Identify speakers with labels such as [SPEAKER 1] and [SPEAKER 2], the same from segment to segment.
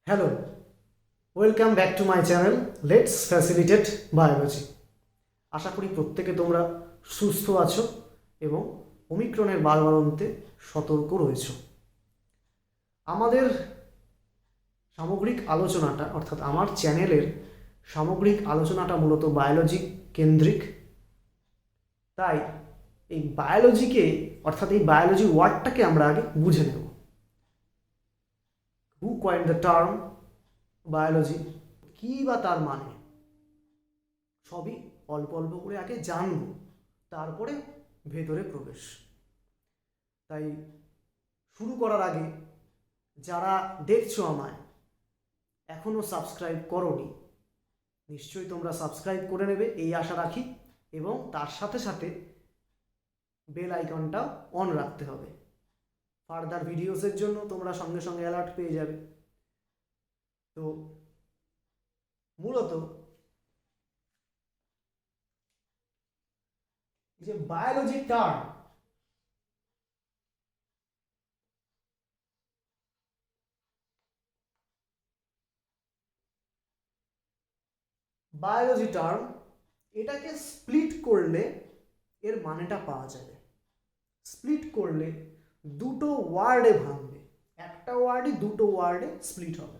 [SPEAKER 1] Hello, welcome back to my channel let's facilitate biology. আশা করি প্রত্যেকে তোমরা সুস্থ আছো এবং ওমিক্রনের বাড়বাড়ন্তে সতর্ক রয়েছো। আমাদের সামগ্রিক আলোচনাটা অর্থাৎ আমার চ্যানেলের সামগ্রিক আলোচনাটা মূলত বায়োলজি কেন্দ্রিক। তাই এই বায়োলজিকে অর্থাৎ এই বায়োলজি ওয়ার্ডটাকে আমরা আগে বুঝে নেব। হু কয়েন দ্য টার্ম বায়োলজি, কী বা তার মানে সবই অল্প অল্প করে আগে জানব, তারপরে ভেতরে প্রবেশ। তাই শুরু করার আগে যারা দেখছো আমায় এখনও সাবস্ক্রাইব করোনি, নিশ্চয়ই তোমরা সাবস্ক্রাইব করে নেবে এই আশা রাখি, এবং তার সাথে সাথে বেল আইকনটা অন রাখতে হবে। ফার্দার ভিডিওসের জন্য তোমরা সঙ্গে সঙ্গে অ্যালার্ট পেয়ে যাবে। তো মূলত যে বায়োলজি টার্ম, বায়োলজি টার্ম এটাকে স্প্লিট করলে এর মানেটা পাওয়া যাবে। স্প্লিট করলে দুটো ওয়ার্ডে ভাঙবে, একটা ওয়ার্ডই দুটো ওয়ার্ডে স্প্লিট হবে।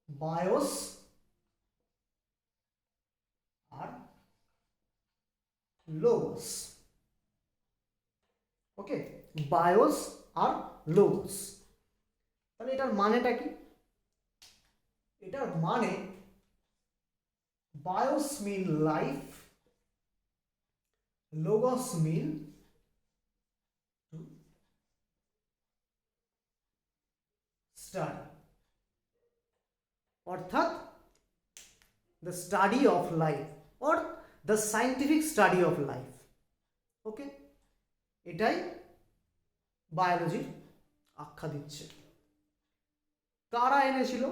[SPEAKER 1] বায়োস আর লোগোস। ওকে, বায়োস আর লোগোস। তাহলে এটার মানেটা কি? এটার মানে bios mean life, logos mean to study, অর্থাৎ the study of life or the scientific study of life. Okay, এটাই বায়োলজির আখ্যা দিচ্ছে। কারা এনেছিল?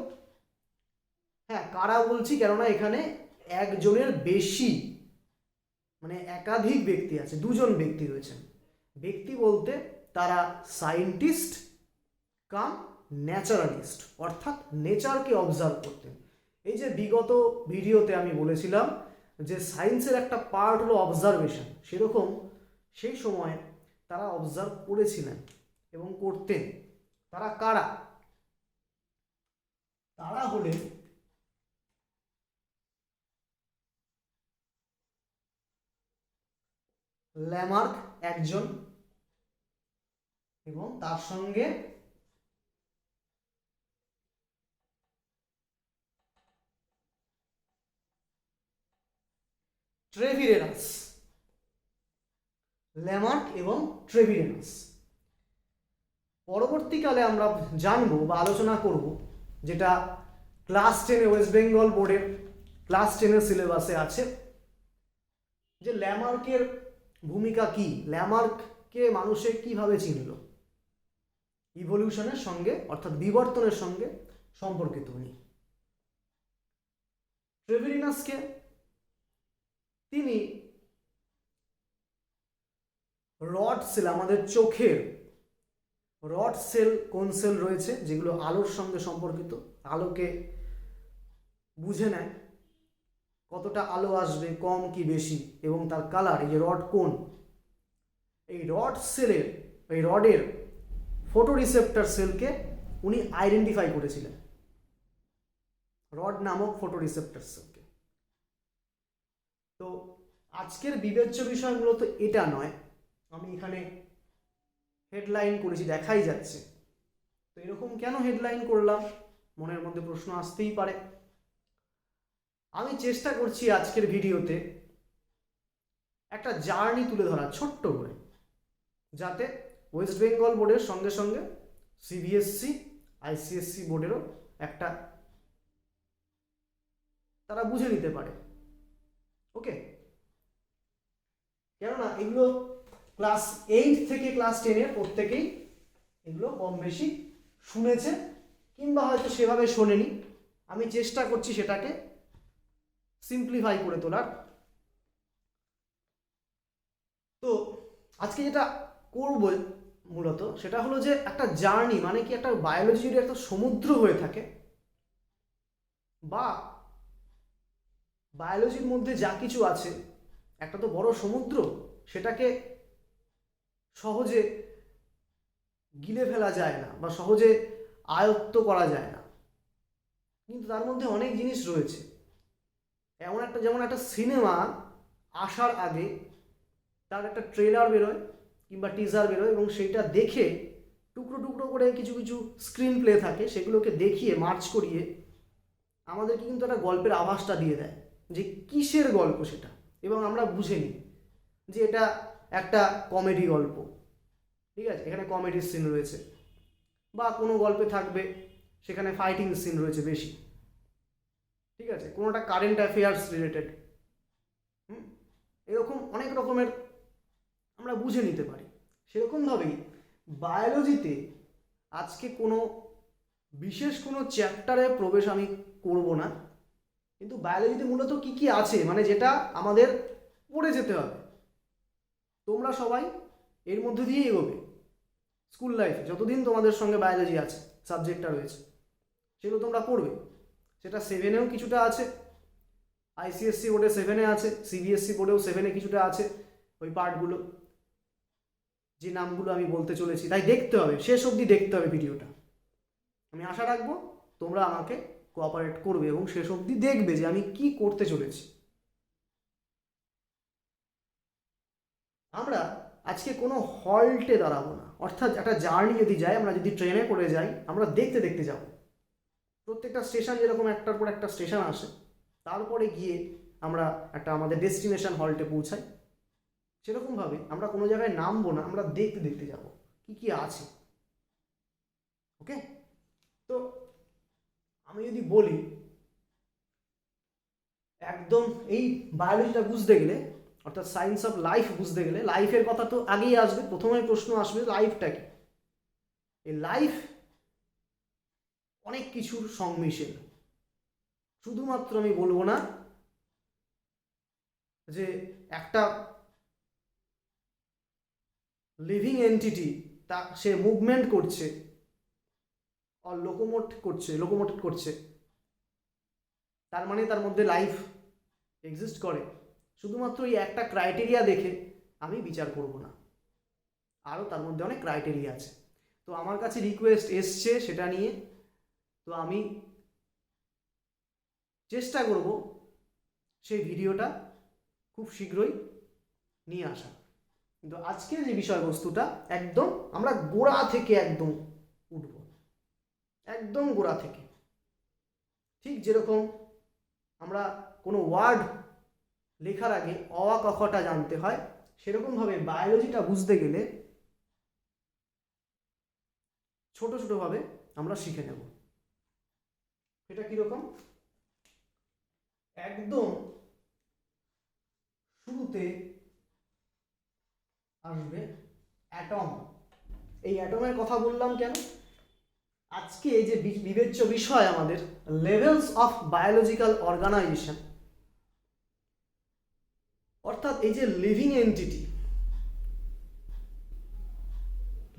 [SPEAKER 1] হ্যাঁ, কারা বলছি কেননা এখানে একজনের বেশি মানে একাধিক ব্যক্তি আছে, দুজন ব্যক্তি রয়েছেন। ব্যক্তি বলতে তারা সায়েন্টিস্ট কাম ন্যাচারালিস্ট, অর্থাৎ নেচারকে অবজার্ভ করতেন। এই যে বিগত ভিডিওতে আমি বলেছিলাম যে সায়েন্সের একটা পার্ট হলো অবজারভেশন, সেরকম সেই সময় তারা অবজার্ভ করেছিলেন এবং করতেন। তারা কারা? তারা হলেন ল্যামার্ক একজন, এবং তার সঙ্গে ট্রেভিরেনাস। ল্যামার্ক এবং ট্রেভিরেনাস। পরবর্তীকালে আমরা জানবো বা আলোচনা করব, যেটা ক্লাস 10 ওয়েস্ট বেঙ্গল বোর্ডের ক্লাস 10 সিলেবাসে আছে, যে ল্যামার্কের ভূমিকা কি, ল্যামার্ককে মানুষে কিভাবে চিনল। ইভলিউশনের সঙ্গে অর্থাৎ বিবর্তনের সঙ্গে সম্পর্কিত উনি। ট্রেভিরিনাসকে তিনি রড সেল, আমাদের চোখের রড সেল, কোন সেল রয়েছে যেগুলো আলোর সঙ্গে সম্পর্কিত, আলোকে বুঝে নেয় কতটা আলো আসবে, কম কি বেশি, এবং তার কালার, এই যে রড কোন, এই রড সেলের, এই রডের ফটো রিসেপ্টর সেলকে উনি আইডেন্টিফাই করেছিলেন, রড নামক ফটো রিসেপ্টর সেলকে। তো আজকের বিবেচ্য বিষয় মূলত এটা নয়, আমি এখানে হেডলাইন করেছি, দেখাই যাচ্ছে। তো এরকম কেন হেডলাইন করলাম, মনের মধ্যে প্রশ্ন আসতেই পারে। আমি চেষ্টা করছি আজকের ভিডিওতে একটা জার্নি তুলে ধরা ছোট্ট করে, যাতে ওয়েস্ট বেঙ্গল বোর্ডের সঙ্গে সঙ্গে সিবিএসসি, আইসিএসসি বোর্ডেরও একটা তারা বুঝে নিতে পারে। ওকে, কেননা এগুলো ক্লাস 8 থেকে ক্লাস 10 প্রত্যেকেই এগুলো কম বেশি শুনেছে, কিংবা হয়তো সেভাবে শোনেনি। আমি চেষ্টা করছি সেটাকে সিম্পলিফাই করে তোলার। তো আজকে যেটা করব মূলত সেটা হলো যে একটা জার্নি, মানে কি একটা বায়োলজি যদি একটা সমুদ্র হয়ে থাকে, বা বায়োলজির মধ্যে যা কিছু আছে একটা তো বড় সমুদ্র, সেটাকে সহজে গিলে ফেলা যায় না বা সহজে আয়ত্ত করা যায় না, কিন্তু তার মধ্যে অনেক জিনিস রয়েছে। এমন একটা, যেমন একটা সিনেমা আসার আগে তার একটা ট্রেলার বেরোয় কিংবা টিজার বেরোয়, এবং সেইটা দেখে টুকরো টুকরো করে কিছু কিছু স্ক্রিন প্লে থাকে, সেগুলোকে দেখিয়ে মার্চ করিয়ে আমাদেরকে কিন্তু একটা গল্পের আভাসটা দিয়ে দেয় যে কিসের গল্প সেটা, এবং আমরা বুঝে নিই যে এটা একটা কমেডি গল্প, ঠিক আছে, এখানে কমেডির সিন রয়েছে, বা কোনো গল্পে থাকবে সেখানে ফাইটিং সিন রয়েছে বেশি, ঠিক আছে, কোনোটা কারেন্ট অ্যাফেয়ার্স রিলেটেড, এরকম অনেক রকমের আমরা বুঝে নিতে পারি। সেরকমভাবেই বায়োলজিতে আজকে কোনো বিশেষ কোনো চ্যাপ্টারে প্রবেশ আমি করব না, কিন্তু বায়োলজিতে মূলত কি কি আছে, মানে যেটা আমাদের পড়ে যেতে হবে, তোমরা সবাই এর মধ্যে দিয়ে এগোবে স্কুল লাইফে, যতদিন তোমাদের সঙ্গে বায়োলজি আছে, সাবজেক্টটা রয়েছে, সেগুলো তোমরা পড়বে। সেটা 7-এও কিছুটা আছে, আইসিএসসি বোর্ডে 7-এ আছে, সিবিএসসি বোর্ডেও 7-এ কিছুটা আছে ওই পার্টগুলো, যে নামগুলো আমি বলতে চলেছি। তাই দেখতে হবে, শেষ অবধি দেখতে হবে ভিডিওটা। আমি আশা রাখবো তোমরা আমাকে কোঅপারেট করবে এবং শেষ অবধি দেখবে যে আমি কি করতে চলেছি। আমরা আজকে কোনো হল্টে দাঁড়াবো না, অর্থাৎ একটা জার্নি যদি যাই, আমরা যদি ট্রেনে করে যাই, আমরা দেখতে দেখতে যাব। প্রত্যেকটা স্টেশন যেরকম একটার পর একটা স্টেশন আসে, তারপরে গিয়ে আমরা একটা আমাদের ডেস্টিনেশন হল্টে পৌঁছাই, সেরকমভাবে আমরা কোনো জায়গায় নামবো না, আমরা দেখতে দেখতে যাব কি কি আছে। ওকে, তো আমি যদি বলি একদম এই বায়োলজিটা বুঝতে গেলে, অর্থাৎ সায়েন্স অফ লাইফ বুঝতে গেলে, লাইফের কথা তো আগেই আসবে, প্রথমে প্রশ্ন আসবে লাইফটা কি। এই লাইফ অনেক কিছুর সংমিশ্রণ, শুধুমাত্র আমি বলবো না যে একটা লিভিং এন্টিটি তা সে মুভমেন্ট করছে আর লোকোমোট করছে, তার মানে তার মধ্যে লাইফ এক্সিস্ট করে। শুধুমাত্র এই একটা ক্রাইটেরিয়া দেখে আমি বিচার করব না, আরও তার মধ্যে অনেক ক্রাইটেরিয়া আছে। তো আমার কাছে রিকোয়েস্ট এসছে সেটা নিয়ে, তো আমি চেষ্টা করব সেই ভিডিওটা খুব শীঘ্রই নিয়ে আসা। কিন্তু আজকের যে বিষয়বস্তুটা, একদম আমরা গোড়া থেকে একদম উঠব, একদম গোড়া থেকে। ঠিক যেরকম আমরা কোনো ওয়ার্ড লেখার আগে অ আ ক খটা জানতে হয়, সেরকমভাবে বায়োলজিটা বুঝতে গেলে ছোট ছোটোভাবে আমরা শিখে নেব। এটা কীরকম, একদম শুরুতে আসবে অ্যাটম। এই অ্যাটমের কথা বললাম কেন, আজকে যে বিবেচ্য বিষয় আমাদের লেভেলস অফ বায়োলজিক্যাল অর্গানাইজেশন, অর্থাৎ এই যে লিভিং এন্টিটি,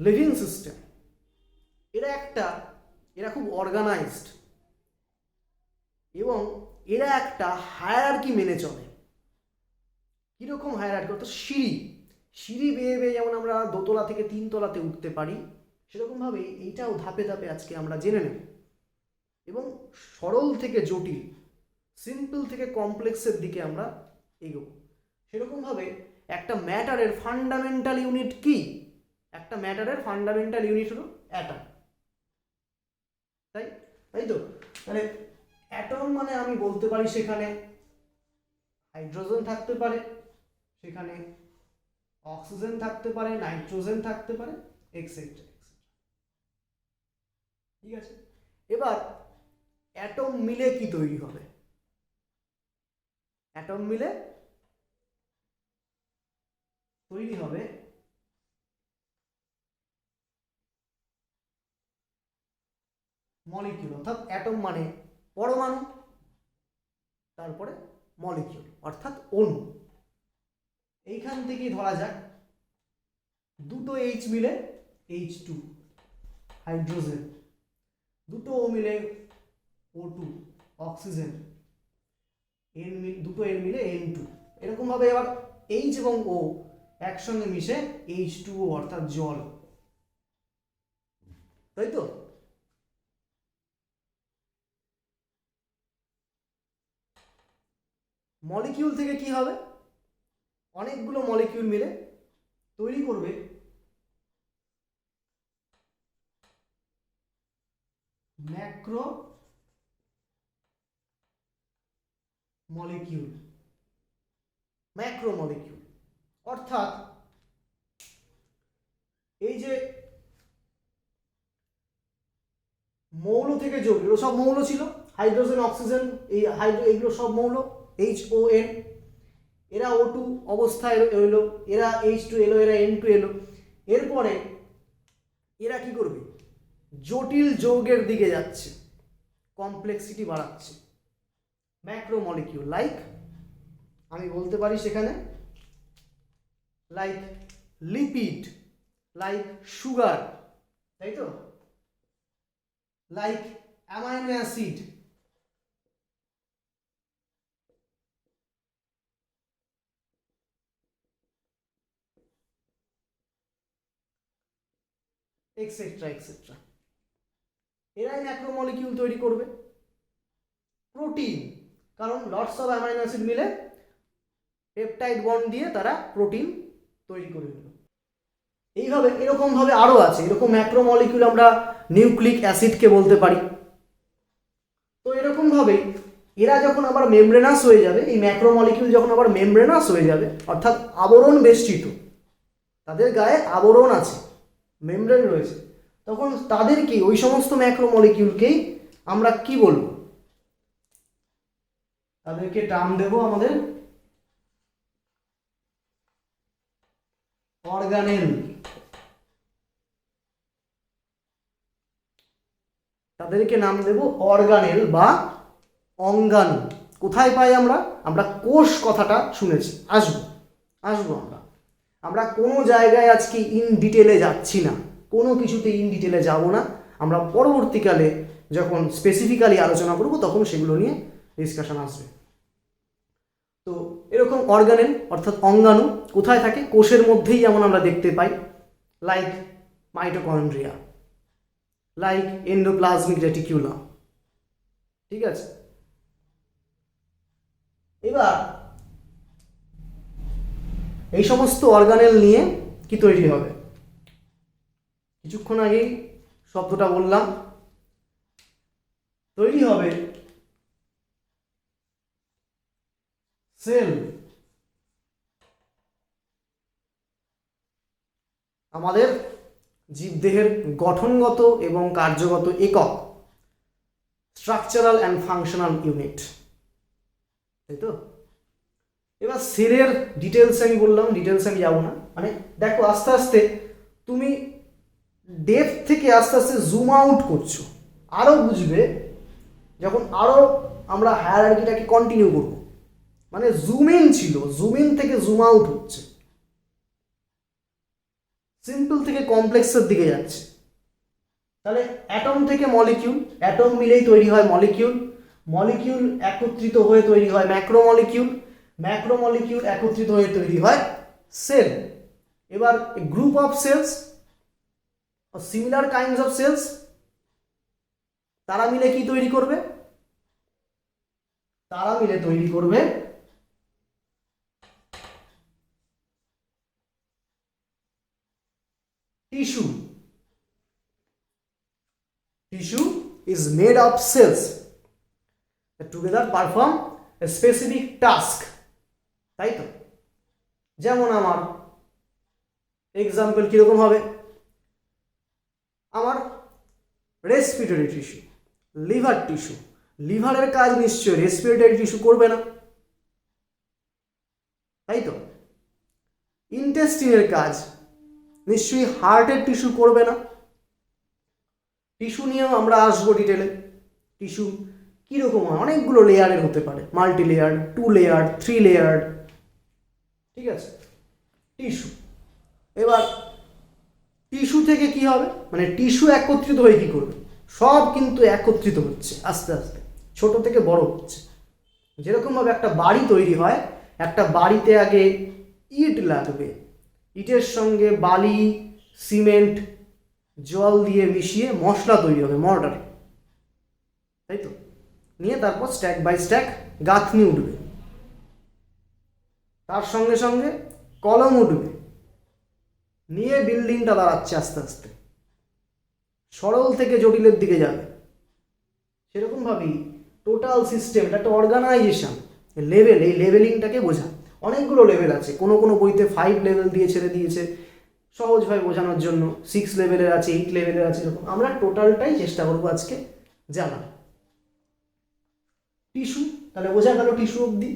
[SPEAKER 1] লিভিং সিস্টেম, এরা খুব অর্গানাইজড এবং এরা একটা হায়ারার্কি মেনে চলে। কীরকম হায়ারার্কি, অর্থাৎ সিঁড়ি বেয়ে বেয়ে যেমন আমরা দোতলা থেকে 3 তলাতে উঠতে পারি, সেরকমভাবে এইটাও ধাপে ধাপে আজকে আমরা জেনে নেব, এবং সরল থেকে জটিল, সিম্পল থেকে কমপ্লেক্সের দিকে আমরা এগোবো। সেরকমভাবে একটা ম্যাটারের ফান্ডামেন্টাল ইউনিট কি, একটা ম্যাটারের ফান্ডামেন্টাল ইউনিট হলো অ্যাটম, তাই তো। তাহলে অ্যাটম মানে আমি বলতে পারি সেখানে হাইড্রোজেন থাকতে পারে, সেখানে অক্সিজেন থাকতে পারে, নাইট্রোজেন থাকতে পারে, এক্সেট্রা। ঠিক আছে, এবার অ্যাটম মিলে কি তৈরি হবে, অ্যাটম মিলে তৈরি হবে মলিকিউল, অর্থাৎ অ্যাটম মানে পরমাণু, তারপরে মলিকিউল অর্থাৎ অণু। এইখান থেকেই ধরা যাক দুটো এইচ মিলে H2 হাইড্রোজেন, দুটো ও মিলে O2 অক্সিজেন, দুটো N মিলে N2। এরকম ভাবে এবার H এবং O একসঙ্গে মিশে H2O অর্থাৎ জল, তাই তো? মলিকিউল থেকে কি হবে? অনেকগুলো মলিকিউল মিলে তৈরি করবে ম্যাক্রো মলিকিউল। ম্যাক্রো মলিকিউল অর্থাৎ এই যে মৌল থেকে যৌগ, এগুলো সব মৌল ছিল, হাইড্রোজেন অক্সিজেন এই এগুলো সব মৌল, HON, এরা O2 অবস্থায় এলো, এরা H2 এলো, এরা N2 এলো। এরপরে এরা কি করবে? জটিল যৌগের দিকে যাচ্ছে, কমপ্লেক্সিটি বাড়াচ্ছে। ম্যাক্রো মলিকিউল লাইক, আমি বলতে পারি সেখানে লাইক লিপিড, লাইক সুগার, তাই তো, like amino acid, etcetera etcetera. এরাই ম্যাক্রোমলিকিউল তৈরি করবে। প্রোটিন, কারণ লটস অফ অ্যামাইনো অ্যাসিড মিলে পেপটাইড বন্ড দিয়ে তারা প্রোটিন তৈরি করে নিল। এইভাবে এরকমভাবে আরও আছে, এরকম ম্যাক্রোমলিকিউল আমরা নিউক্লিক অ্যাসিডকে বলতে পারি। তো এরকমভাবেই এরা যখন আবার মেমব্রেনাস হয়ে যাবে, এই ম্যাক্রোমলিকিউল যখন আবার মেমব্রেনাস হয়ে যাবে অর্থাৎ আবরণ বেষ্টিত, তাদের গায়ে আবরণ আছে, মেমব্রেন রয়েছে, তখন তাদেরকে ওই সমস্ত ম্যাক্রোমলিকিউলকেই আমরা কি বলবো? তাদেরকে টার্ম দেব আমাদের অর্গানেল। তাদেরকে নাম দেব অর্গানেল বা অঙ্গাণু। কোথায় পাই আমরা? আমরা কোষ কথাটা শুনেছি, আসবো আমরা কোনো জায়গায় আজকে ইন ডিটেলে যাচ্ছি না, কোনো কিছুতে ইন ডিটেলে যাব না। আমরা পরবর্তীকালে যখন স্পেসিফিক্যালি আলোচনা করব তখন সেগুলো নিয়ে ডিসকাশন আসবে। তো এরকম অর্গানেল অর্থাৎ অঙ্গাণু কোথায় থাকে? কোষের মধ্যেই যেমন আমরা দেখতে পাই, like mitochondria, like endoplasmic reticulum, ঠিক আছে? এবার এই সমস্ত অর্গানেল নিয়ে কি তৈরি হবে? কিছুক্ষণ আগেই শব্দটা বললাম, তৈরি হবে সেল। আমাদের জীবদেহের গঠনগত এবং কার্যগত একক, স্ট্রাকচারাল অ্যান্ড ফাংশনাল ইউনিট, তাই তো? এবার সেলের ডিটেলস আমি বললাম, ডিটেলস আমি যাবো না। মানে দেখো আস্তে আস্তে তুমি ডেপথ থেকে আস্তে আস্তে জুম আউট করছো, আরও বুঝবে যখন আরও আমরা হায়ারার্কিটাকে কন্টিনিউ করব। মানে জুম ইন ছিল, জুম ইন থেকে জুম আউট হচ্ছে, সিম্পল থেকে কমপ্লেক্সের দিকে যাচ্ছে। তাহলে অ্যাটম থেকে মলিকিউল, অ্যাটম মিলেই তৈরি হয় মলিকিউল, মলিকিউল একত্রিত হয়ে তৈরি হয় ম্যাক্রোমলিকিউল, ম্যাক্রোমলিকিউল একত্রিত হয়ে তৈরি হয় সেল। এবার group of cells, similar kinds of cells, তারা মিলে কি তৈরি করবে? তারা মিলে তৈরি করবে tissue. Tissue is made of cells that together perform a specific task, তাই তো? যেমন আমার এক্সাম্পল কিরকম হবে? আমার রেসপিরেটরি টিস্যু, লিভার টিস্যু, লিভারের কাজ নিশ্চয় রেসপিরেটরি টিস্যু করবে না, তাই তো? ইন্টেস্টিনের কাজ নিশ্চয়ই হার্টের টিস্যু করবে না। টিস্যু নিয়েও আমরা আসবো ডিটেলে। টিস্যু কীরকম হয়? অনেকগুলো লেয়ারের হতে পারে, মাল্টি লেয়ার, 2 লেয়ার, 3 লেয়ার, ঠিক আছে টিস্যু। এবার টিস্যু থেকে কি হবে, মানে টিস্যু একত্রিত হয়ে কি করবে, সব কিন্তু একত্রিত হচ্ছে আস্তে আস্তে, ছোট থেকে বড় হচ্ছে। যেরকমভাবে একটা বাড়ি তৈরি হয়, একটা বাড়িতে আগে ইট লাগবে, ইটের সঙ্গে বালি, সিমেন্ট, জল দিয়ে মিশিয়ে মশলা তৈরি হবে, মর্টার, তাই তো, নিয়ে তারপর স্ট্যাক বাই স্ট্যাক গাঁথনি উঠবে, তার সঙ্গে সঙ্গে কলম উঠবে, নিয়ে বিল্ডিংটা দাঁড়াচ্ছে আস্তে আস্তে, সরল থেকে জটিলের দিকে যাবে। সেরকমভাবেই টোটাল সিস্টেম, এটা একটা অর্গানাইজেশন, লেভেল, এই লেভেলিংটাকে বোঝা। অনেকগুলো লেভেল আছে, কোনো কোনো বইতে 5 লেভেল দিয়ে ছেড়ে দিয়েছে সহজভাবে বোঝানোর জন্য, 6 লেভেলের আছে, 8 লেভেলের আছে, এরকম। আমরা টোটালটাই চেষ্টা করবো আজকে জানা। টিস্যু, তাহলে বোঝা গেল টিস্যু অবধি।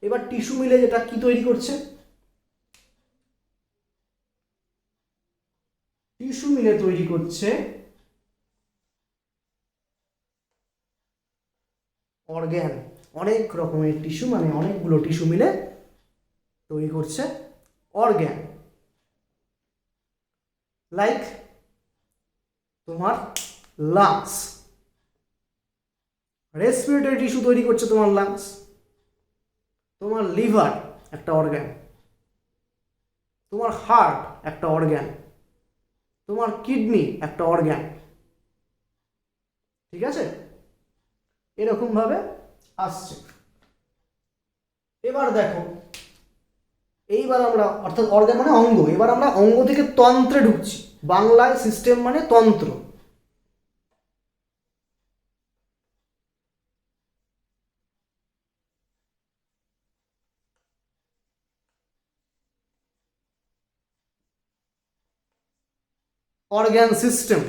[SPEAKER 1] এবার টিস্যু মিলে যেটা কি তৈরি করছে, টিস্যু মিলে তৈরি করছে অর্গ্যান। অনেক রকমের টিস্যু, মানে অনেকগুলো টিস্যু মিলে তৈরি করছে অর্গ্যান। লাইক তোমার লাংস, রেসপিরেটরি টিস্যু তৈরি করছে তোমার লাংস। তোমার লিভার একটা অর্গ্যান, তোমার হার্ট একটা অর্গ্যান, তোমার কিডনি একটা অর্গ্যান, ঠিক আছে, এরকমভাবে আসছে। এবার দেখো, এইবার আমরা, অর্থাৎ অর্গ্যান মানে অঙ্গ, এবার আমরা অঙ্গ থেকে তন্ত্রে ঢুকছি। বাংলায় সিস্টেম মানে তন্ত্র। অর্গ্যান সিস্টেম,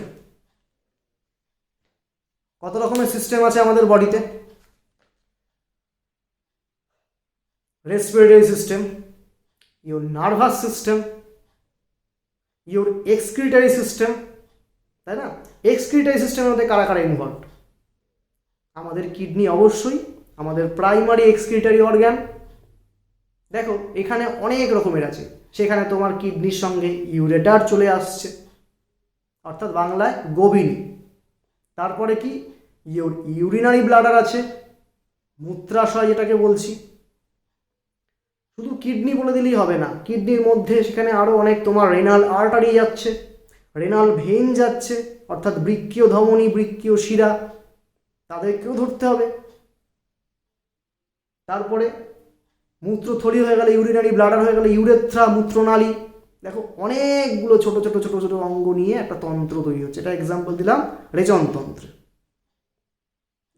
[SPEAKER 1] কত রকমের সিস্টেম আছে আমাদের বডিতে? Respiratory system, your nervous system, your excretory system, তাই না? এক্সক্রিটারি সিস্টেমের মধ্যে কারা কারা ইনভলভ? আমাদের কিডনি অবশ্যই, আমাদের প্রাইমারি এক্সক্রিটারি অর্গ্যান। দেখো এখানে অনেক রকমের আছে, সেখানে তোমার কিডনির সঙ্গে ইউরেটার চলে আসছে, অর্থাৎ বাংলায় গোবিনী। তারপরে কি, ইউরিনারি ব্লাডার আছে, মূত্রাশয় যেটাকে বলছি। শুধু কিডনি বলে দিলেই হবে না, কিডনির মধ্যে সেখানে আরও অনেক তোমার রেনাল আর্টারি যাচ্ছে, রেনাল ভেইন যাচ্ছে, অর্থাৎ বৃক্কীয় ধমনী, বৃক্কীয় শিরা, তাদেরকেও ধরতে হবে। তারপরে মূত্রথলি হয়ে গেলে, ইউরিনারি ব্লাডার হয়ে গেলে ইউরেথ্রা, মূত্রনালী। দেখো অনেকগুলো ছোট ছোট ছোট ছোট অঙ্গ নিয়ে একটা তন্ত্র তৈরি হচ্ছে। এটা এক্সাম্পল দিলাম রেচনতন্ত্রে।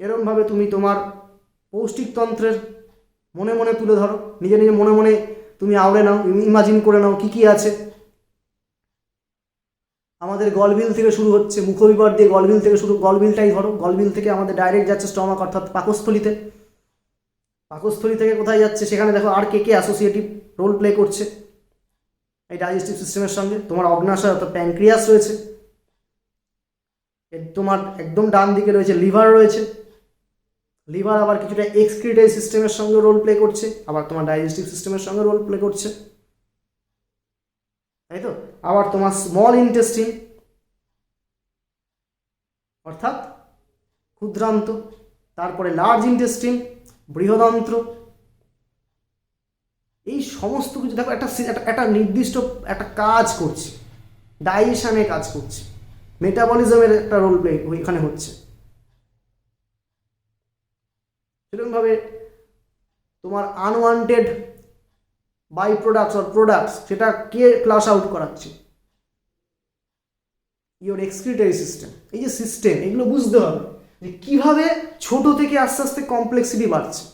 [SPEAKER 1] এরমভাবে তুমি তোমার পৌষ্টিকতন্ত্রের মনে মনে তুলে ধরো, নিজে নিজে মনে মনে তুমি আওড়ে নাও, ইমাজিন করে নাও কী কী আছে। আমাদের গলবিল থেকে শুরু হচ্ছে, মুখবিবার দিয়ে গলবিল থেকে শুরু, গলবিলটাই ধরো, গলবিল থেকে আমাদের ডাইরেক্ট যাচ্ছে স্টমাক, অর্থাৎ পাকস্থলিতে। পাকস্থলী থেকে কোথায় যাচ্ছে, সেখানে দেখো আর কে কে অ্যাসোসিয়েটিভ রোল প্লে করছে এই ডাইজেস্টিভ সিস্টেমের সঙ্গে। তোমার অগ্নাশয় অর্থাৎ প্যানক্রিয়াস রয়েছে, তোমার একদম ডান দিকে রয়েছে লিভার রয়েছে। লিভার আবার কিছুটা এক্সক্রিটারি সিস্টেমের সঙ্গে রোল প্লে করছে, আবার তোমার ডাইজেস্টিভ সিস্টেমের সঙ্গে রোল প্লে করছে, তাই তো। আবার তোমার স্মল ইন্টেস্টিন অর্থাৎ ক্ষুদ্রান্ত, তারপরে লার্জ ইন্টেস্টিন, বৃহদান্ত্র। এই সমস্ত কিছু দেখো একটা একটা নির্দিষ্ট একটা কাজ করছে, ডাইজেশনে কাজ করছে, মেটাবলিজমের একটা রোল প্লে এখানে হচ্ছে। সেরকমভাবে তোমার unwanted by products or products, সেটা কে ফ্লাশ আউট করাচ্ছে? Your excretory system. এই যে সিস্টেম, এগুলো বুঝতে হবে যে কীভাবে ছোট থেকে আস্তে আস্তে কমপ্লেক্সিটি বাড়ছে,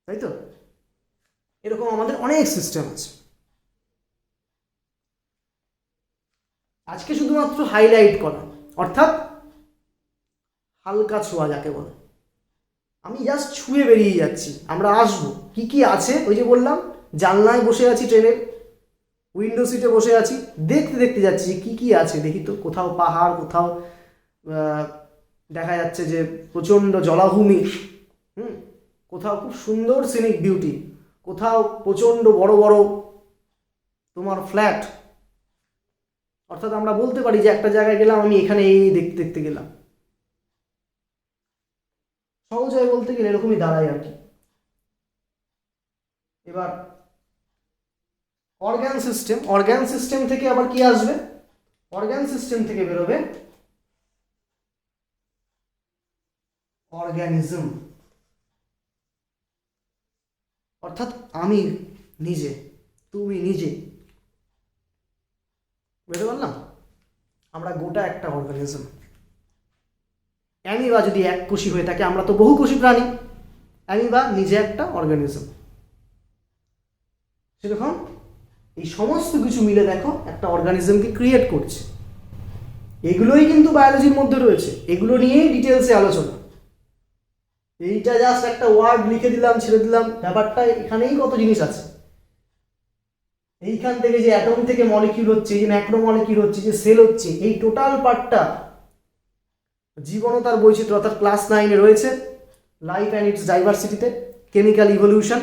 [SPEAKER 1] তাই তো। এরকম আমাদের অনেক সিস্টেম আছে। আজকে শুধুমাত্র হাইলাইট করা, অর্থাৎ হালকা ছোঁয়া যাকে বলে। আমি জাস্ট ছুঁয়ে বেরিয়ে যাচ্ছি, আমরা আসবো কি কি আছে। ওই যে বললাম, জানলায় বসে আছি, ট্রেনের উইন্ডো সিটে বসে আছি, দেখতে দেখতে যাচ্ছি যে কী কী আছে দেখি তো। কোথাও পাহাড়, কোথাও দেখা যাচ্ছে যে প্রচণ্ড জলাভূমি, কোথাও খুব সুন্দর সিনিক বিউটি, কোথাও প্রচণ্ড বড় বড় তোমার ফ্ল্যাট, অর্থাৎ আমরা বলতে পারি যে একটা জায়গায় গেলাম, আমি এখানে এই দেখতে দেখতে গেলাম। সহজভাবে বলতে গেলে এরকমই দাঁড়ায় আর কি। এবার অর্গান সিস্টেম থেকে আবার কি আসবে? অর্গান সিস্টেম থেকে বেরোবে অর্গানিজম, অর্থাৎ আমি নিজে, তুমি নিজে। বুঝতে পারলাম? আমরা গোটা একটা অর্গানিজম। অ্যামিবা যদি এককোষী হয়ে থাকে, আমরা তো বহুকোষী প্রাণী, অ্যামিবা নিজে একটা অর্গানিজম। সেরকম এই সমস্ত কিছু মিলে দেখো একটা অর্গানিজমকে ক্রিয়েট করছে। এগুলোই কিন্তু বায়োলজির মধ্যে রয়েছে, এগুলো নিয়েই ডিটেলসে আলোচনা। এইটা জাস্ট একটা ওয়ার্ড লিখে দিলাম, ছেড়ে দিলাম, ব্যাপারটা এখানেই কত জিনিস আছে। এইখান থেকে যে অ্যাটম থেকে মলিকিউল হচ্ছে, যে ম্যাক্রোমলিকিউল হচ্ছে, যে সেল হচ্ছে, এই টোটাল পার্টটা জীবন ও তার বৈচিত্র্য, অর্থাৎ ক্লাস 9-এ রয়েছে লাইফ অ্যান্ড ইটস ডাইভার্সিটিতে কেমিক্যাল ইভলিউশন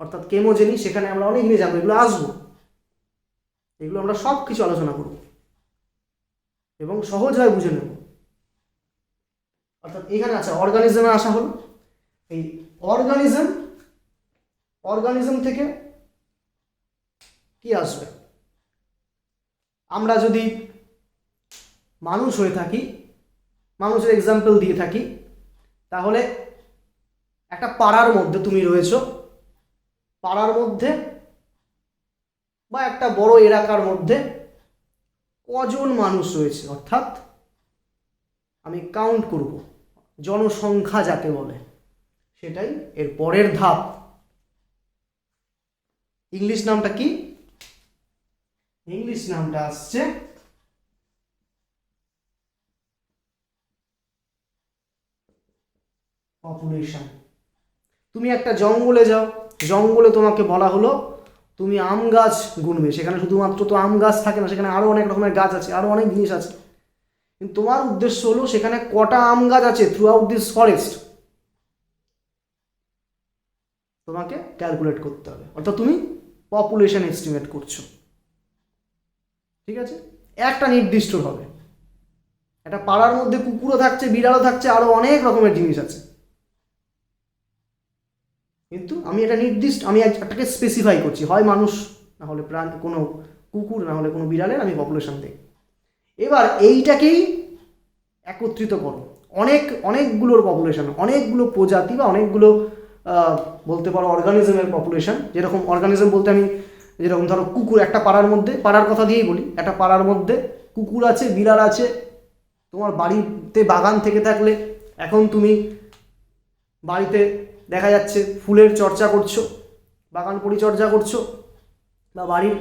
[SPEAKER 1] অর্থাৎ কেমোজেনি। সেখানে আমরা অনেক জিনিস জানবো, এগুলো আসবো, এগুলো আমরা সব কিছু আলোচনা করব এবং সহজভাবে বুঝে নেব। অর্থাৎ এখানে আছে অর্গানিজমে আসা হলো। এই অর্গানিজম থেকে কি আসবে? আমরা যদি মানুষ হয়ে থাকি, মানুষের এক্সাম্পল দিয়ে থাকি, তাহলে একটা পাড়ার মধ্যে তুমি রয়েছো, পাড়ার মধ্যে বা একটা বড় এলাকার মধ্যে কজন মানুষ রয়েছে, অর্থাৎ আমি কাউন্ট করব, জনসংখ্যা যাকে বলে, সেটাই এর পরের ধাপ। ইংলিশ নামটা কি? ইংলিশ নামটা আসছে পপুলেশন। তুমি একটা জঙ্গলে যাও, জঙ্গলে তোমাকে বলা হলো তুমি আম গাছ গুনবে, সেখানে শুধুমাত্র তো আম গাছ থাকে না, সেখানে আরো অনেক রকমের গাছ আছে, আরো অনেক জিনিস আছে। কিন্তু তোমার উদ্দেশ্য হলো সেখানে কটা আম গাছ আছে থ্রু আউট দিস ফরেস্ট তোমাকে ক্যালকুলেট করতে হবে, অর্থাৎ তুমি পপুলেশন এস্টিমেট করছো। ঠিক আছে? একটা নির্দিষ্ট হবে। একটা পাড়ার মধ্যে কুকুরও থাকছে, বিড়ালও থাকছে, আরো অনেক রকমের জিনিস আছে, কিন্তু আমি এটা নির্দিষ্ট, আমি একটাকে স্পেসিফাই করছি, হয় মানুষ, না হলে প্রাণী, কোনো কুকুর, না হলে কোনো বিড়ালের আমি পপুলেশন দিই। এবার এইটাকেই একত্রিত করো, অনেকগুলোর পপুলেশন, অনেকগুলো প্রজাতি বা অনেকগুলো বলতে পারো অর্গানিজমের পপুলেশন। যেরকম অর্গানিজম বলতে আমি যেরকম ধরো কুকুর, একটা পাড়ার মধ্যে, পাড়ার কথা দিয়েই বলি, একটা পাড়ার মধ্যে কুকুর আছে, বিড়াল আছে। তোমার বাড়িতে বাগান থেকে থাকলে, এখন তুমি বাড়িতে দেখা যাচ্ছে ফুলের চর্চা করছো, বাগান পরিচর্যা করছো, বা বাড়ির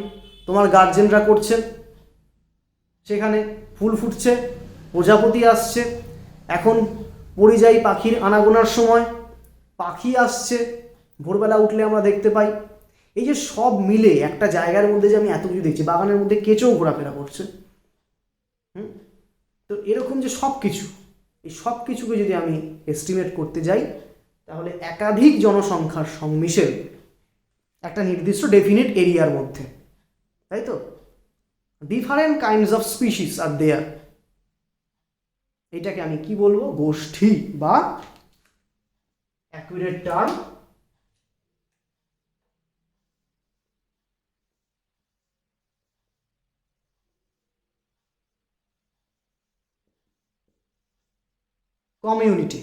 [SPEAKER 1] তোমার গার্জেনরা করছেন, সেখানে ফুল ফুটছে, প্রজাপতি আসছে, এখন পরিযায়ী পাখির আনাগোনার সময়, পাখি আসছে, ভোরবেলা উঠলে আমরা দেখতে পাই। এই যে সব মিলে একটা জায়গার মধ্যে যে আমি এত কিছু দেখছি, বাগানের মধ্যে কেঁচোও ঘোরাফেরা করছে, তো এরকম যে সব কিছু, এই সব কিছুকে যদি আমি এস্টিমেট করতে যাই, তাহলে একাধিক জনসংখ্যার সংমিশ্রণ একটা নির্দিষ্ট ডেফিনিট এরিয়ার মধ্যে, তাই তো? ডিফারেন্ট কাইন্ডস অফ স্পিসিস আর দেয়ার। এটাকে আমি কি বলবো? গোষ্ঠী, বা অ্যাকুরেট টার্ম কমিউনিটি।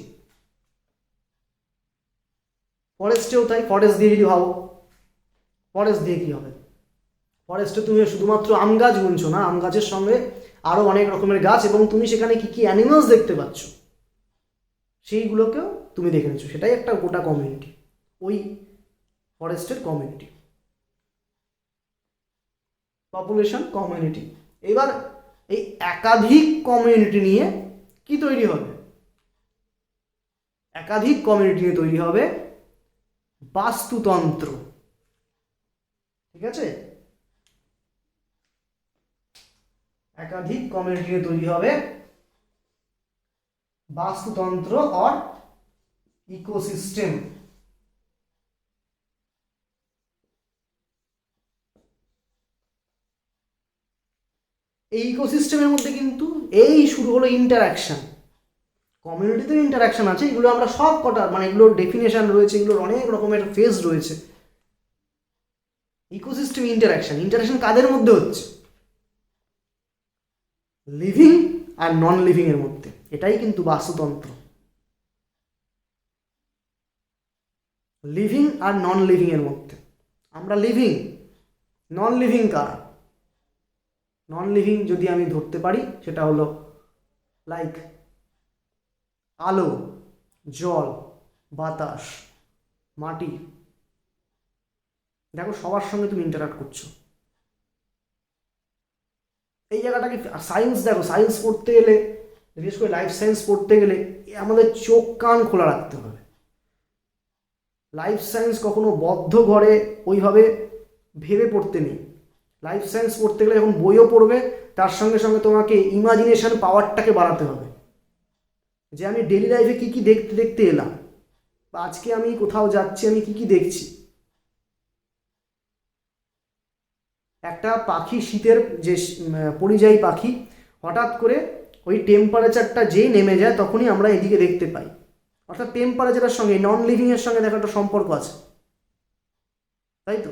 [SPEAKER 1] ফরেস্টেও তাই, ফরেস্ট দিয়ে যদি ভাবো, ফরেস্ট দিয়ে কী হবে? ফরেস্টে তুমি শুধুমাত্র আম গাছ গুনছো না, আম গাছের সঙ্গে আরও অনেক রকমের গাছ, এবং তুমি সেখানে কী কী অ্যানিমালস দেখতে পাচ্ছ সেইগুলোকেও তুমি দেখে নিচ্ছ, সেটাই একটা গোটা কমিউনিটি, ওই ফরেস্টের কমিউনিটি, পপুলেশন কমিউনিটি। এবার এই একাধিক কমিউনিটি নিয়ে কি তৈরি হবে? একাধিক কমিউনিটি নিয়ে তৈরি হবে বাস্তুতন্ত্র। ঠিক আছে? একাধিক কমিউনিটি নিয়ে তৈরি হবে বাস্তুতন্ত্র আর ইকোসিস্টেম। এই ইকোসিস্টেমের মধ্যে কিন্তু এই শুরু হলো ইন্টারাকশান। কমিউনিটিতে ইন্টারাকশান আছে, এগুলো আমরা সব কটা মানে এগুলোর ডেফিনেশন রয়েছে, এগুলোর অনেক রকমের ফেজ রয়েছে। ইকোসিস্টেম ইন্টারাকশান, ইন্টারাকশান কাদের মধ্যে হচ্ছে? লিভিং আর নন লিভিং এর মধ্যে। এটাই কিন্তু বাস্তুতন্ত্র। লিভিং আর নন লিভিং এর মধ্যে। আমরা লিভিং, নন লিভিং কারা? নন লিভিং যদি আমি ধরতে পারি সেটা হলো লাইক আলো, জল, বাতাস, মাটি। দেখো সবার সঙ্গে তুমি ইন্টারাক্ট করছো। এই জায়গাটাকে সায়েন্স, দেখো সায়েন্স পড়তে গেলে, বিশেষ করে লাইফ সায়েন্স পড়তে গেলে আমাদের চোখ কান খোলা রাখতে হবে। লাইফ সায়েন্স কখনো বদ্ধ ঘরে ওইভাবে ভেবে পড়তে নেই। লাইফ সায়েন্স পড়তে গেলে যখন বইও পড়বে তার সঙ্গে সঙ্গে তোমাকে ইমাজিনেশন পাওয়ারটাকে বাড়াতে হবে, যে আমি ডেলি লাইফে কী কী দেখতে দেখতে এলাম, বা আজকে আমি কোথাও যাচ্ছি আমি কী কী দেখছি। একটা পাখি, শীতের যে পরিযায়ী পাখি, হঠাৎ করে ওই টেম্পারেচারটা যেই নেমে যায় তখনই আমরা এদিকে দেখতে পাই। অর্থাৎ টেম্পারেচারের সঙ্গে নন লিভিংয়ের সঙ্গে দেখো একটা সম্পর্ক আছে, তাই তো?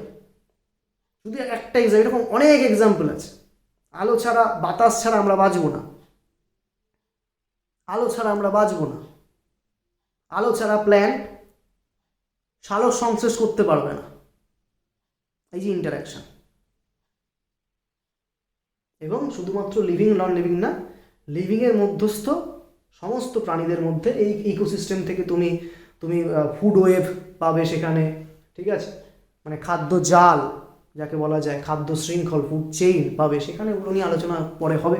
[SPEAKER 1] শুধু একটা এক্সাম্পল, এরকম অনেক এক্সাম্পল আছে। আলো ছাড়া, বাতাস ছাড়া আমরা বাঁচবো না। আলো ছাড়া আমরা বাঁচবো না। আলো ছাড়া প্ল্যান্ট সালোক সংশ্লেষ করতে পারবে না। এই যে ইন্টারাকশন। এবং শুধুমাত্র লিভিং নন লিভিং না, লিভিংয়ের মধ্যস্থ সমস্ত প্রাণীদের মধ্যে এই ইকোসিস্টেম থেকে তুমি ফুড ওয়েভ পাবে সেখানে, ঠিক আছে? মানে খাদ্য জাল যাকে বলা যায়, খাদ্য শৃঙ্খল, ফুড চেইন পাবে সেখানে। ওগুলো নিয়ে আলোচনা পরে হবে।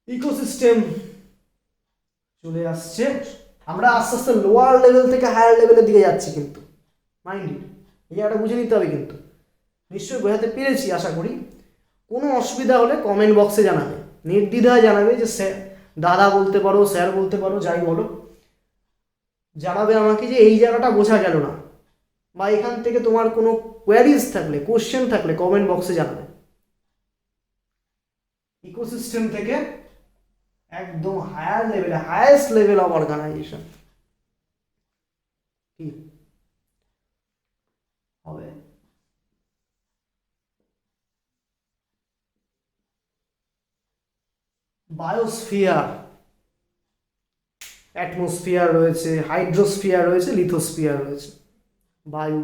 [SPEAKER 1] ইকোসিস্টেম চলে আসছে, আমরা আস্তে আস্তে লোয়ার লেভেল থেকে হায়ার লেভেলের দিকে যাচ্ছি, কিন্তু মাইন্ড এই জায়গাটা বুঝে নিতে হবে। কিন্তু নিশ্চয়ই বোঝাতে পেরেছি আশা করি। কোনো অসুবিধা হলে কমেন্ট বক্সে জানাবে, নির্দ্বিধায় জানাবে, যে স্যার দাদা বলতে পারো, স্যার বলতে পারো, যাই বলো, জানাবে আমাকে যে এই জায়গাটা বোঝা গেল না, বা এখান থেকে তোমার কোনো কোয়ারিজ থাকলে, কোশ্চেন থাকলে কমেন্ট বক্সে জানাবে। ইকোসিস্টেম থেকে একদম হায়ার লেভেলে, হায়েস্ট লেভেল অফ অর্গানাইজেশন কি হবে? বায়োস্ফিয়ার, অ্যাটমসফিয়ার রয়েছে, হাইড্রোস্ফিয়ার রয়েছে, লিথোস্ফিয়ার রয়েছে। বায়ু,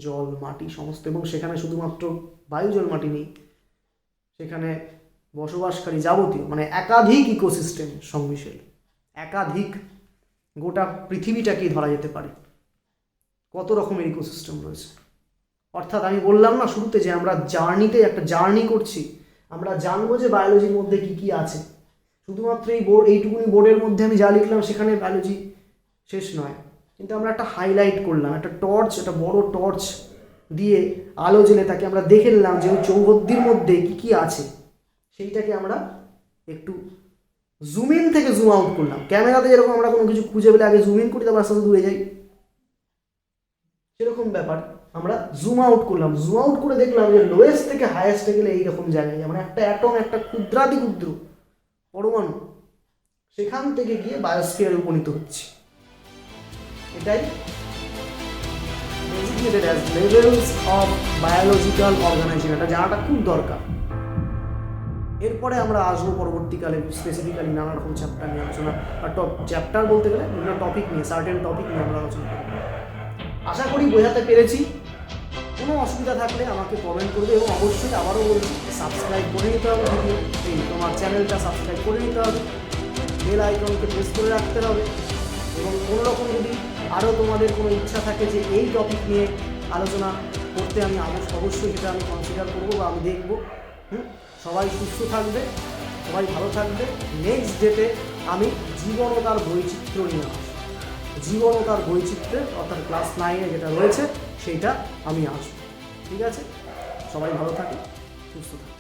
[SPEAKER 1] জল, মাটি সমস্ত। এবং সেখানে শুধুমাত্র বায়ু, জল, মাটি নেই, সেখানে বসবাসকারী যাবতীয় মানে একাধিক ইকোসিস্টেম সংমিশ্রণ, একাধিক, গোটা পৃথিবীটাকেই ধরা যেতে পারে। কত রকমের ইকোসিস্টেম রয়েছে। অর্থাৎ আমি বললাম না শুরুতে যে আমরা জার্নিতে একটা জার্নি করছি, আমরা জানবো যে বায়োলজির মধ্যে কী কী আছে। শুধুমাত্র এই এইটুকুনি বোর্ডের মধ্যে আমি যা লিখলাম সেখানে বায়োলজি শেষ নয়, কিন্তু আমরা একটা হাইলাইট করলাম, একটা টর্চ, একটা বড় টর্চ দিয়ে আলো জ্বেলে তাকে আমরা দেখে নিলাম যে ওই চৌহদ্দির মধ্যে কী কী আছে। সেইটাকে আমরা একটু জুম ইন থেকে জুম আউট করলাম। ক্যামেরাতে যেরকম আমরা কোনো কিছু খুঁজে পেলে আগে জুম ইন করি, তারপর আস্তে আস্তে দূরে যাই, সেরকম ব্যাপার আমরা জুম আউট করলাম। জুম আউট করে দেখলাম যে লোয়েস্ট থেকে হায়েস্টে গেলে এইরকম জায়গায়, মানে একটা অ্যাটম, একটা ক্ষুদ্রাতি ক্ষুদ্র পরমাণু, সেখান থেকে গিয়ে বায়োস্ফিয়ারে উপনীত হচ্ছে। এটাই designated as levels of biological organization। এটা জানাটা খুব দরকার। এরপরে আমরা আসবো পরবর্তীকালে স্পেসিফিক্যালি নানা রকম চ্যাপ্টার নিয়ে আলোচনা, আর চ্যাপ্টার বলতে গেলে বিভিন্ন টপিক নিয়ে, সার্টেন টপিক নিয়ে আমরা আলোচনা করব। আশা করি বোঝাতে পেরেছি। কোনো অসুবিধা থাকলে আমাকে কমেন্ট করবে, এবং অবশ্যই আবারও বলছি সাবস্ক্রাইব করে নিতে হবে, তোমার চ্যানেলটা সাবস্ক্রাইব করে নিতে হবে, বেল আইকনকে প্রেস করে রাখতে হবে। এবং কোনো রকম যদি আরও তোমাদের কোনো ইচ্ছা থাকে যে এই টপিক নিয়ে আলোচনা করতে, আমি অবশ্যই সেটা আমি কনসিডার করবো বা আমি দেখবো। সবাই সুস্থ থাকবে, সবাই ভালো থাকবে। নেক্সট ডেতে আমি জীবন ও তার বৈচিত্র্য নিয়ে আসবো। জীবন ও তার বৈচিত্র্যের, অর্থাৎ ক্লাস 9-এ যেটা রয়েছে সেইটা আমি আসবো। ঠিক আছে, সবাই ভালো থাকে, সুস্থ থাকে।